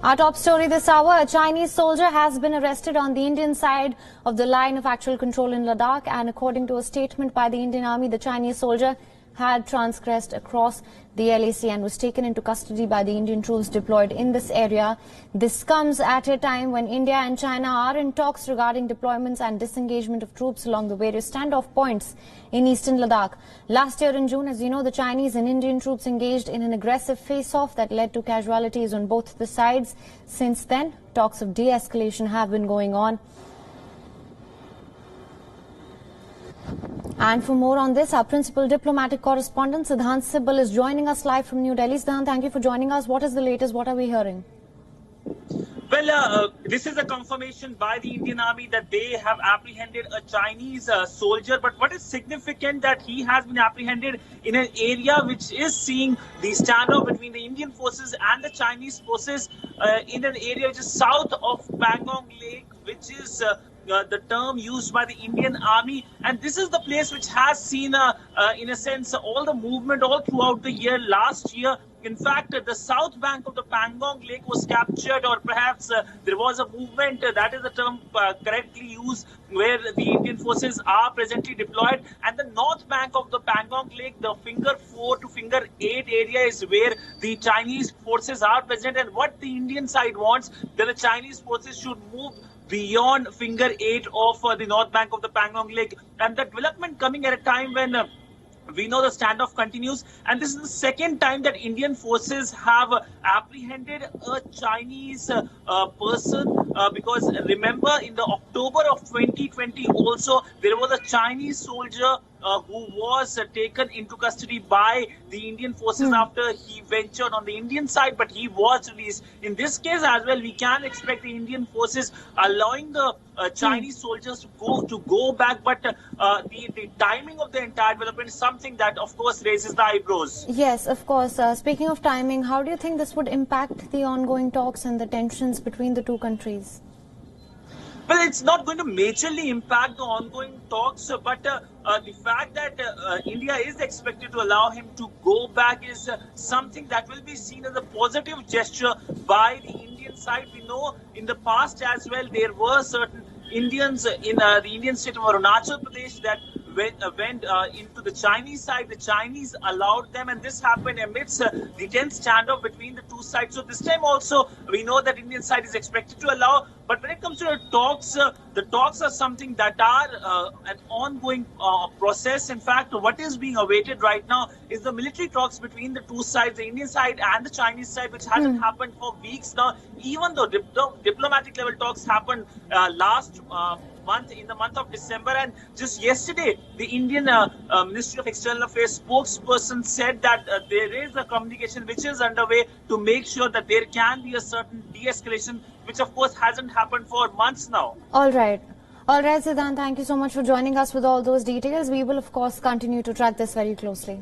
Our top story this hour, a Chinese soldier has been arrested on the Indian side of the line of actual control in Ladakh, and according to a statement by the Indian Army, the Chinese soldier had transgressed across the LAC and was taken into custody by the Indian troops deployed in this area. This comes at a time when India and China are in talks regarding deployments and disengagement of troops along the various standoff points in eastern Ladakh. Last year in June, as you know, the Chinese and Indian troops engaged in an aggressive face-off that led to casualties on both the sides. Since then, talks of de-escalation have been going on. And for more on this, our principal diplomatic correspondent, Siddhant Sibal, is joining us live from New Delhi. Siddhant, thank you for joining us. What is the latest? What are we hearing? Well, this is a confirmation by the Indian Army that they have apprehended a Chinese soldier. But what is significant that he has been apprehended in an area which is seeing the standoff between the Indian forces and the Chinese forces in an area which is south of Pangong Lake, which is the term used by the Indian Army, and this is the place which has seen, in a sense, all the movement all throughout the year. Last year, in fact, the south bank of the Pangong Lake was captured, or perhaps there was a movement, that is the term correctly used, where the Indian forces are presently deployed, and the north bank of the Pangong Lake, the finger 4 to finger 8 area, is where the Chinese forces are present. And what the Indian side wants, that the Chinese forces should move beyond finger 8 of the north bank of the Pangong Lake. And the development coming at a time when we know the standoff continues, and this is the second time that Indian forces have apprehended a Chinese person, because remember, in the October of 2020 also there was a Chinese soldier who was taken into custody by the Indian forces after he ventured on the Indian side, but he was released. In this case as well, we can expect the Indian forces allowing the Chinese soldiers to go back, but the timing of the entire development is something that, of course, raises the eyebrows. Yes, of course. Speaking of timing, how do you think this would impact the ongoing talks and the tensions between the two countries? Well, it's not going to majorly impact the ongoing talks, but the fact that India is expected to allow him to go back is something that will be seen as a positive gesture by the Indian side. We know in the past as well, there were certain Indians in the Indian state of Arunachal Pradesh that went into the Chinese side. The Chinese allowed them, and this happened amidst the tense standoff between the two sides. So this time also, we know that Indian side is expected to allow. But when it comes to the talks are something that are an ongoing process. In fact, what is being awaited right now is the military talks between the two sides, the Indian side and the Chinese side, which hasn't happened for weeks now. Even though diplomatic level talks happened last month, in the month of December, and just yesterday the Indian Ministry of External Affairs spokesperson said that there is a communication which is underway to make sure that there can be a certain de-escalation, which of course hasn't happened for months now. All right, Siddhant, thank you so much for joining us with all those details. We will of course continue to track this very closely.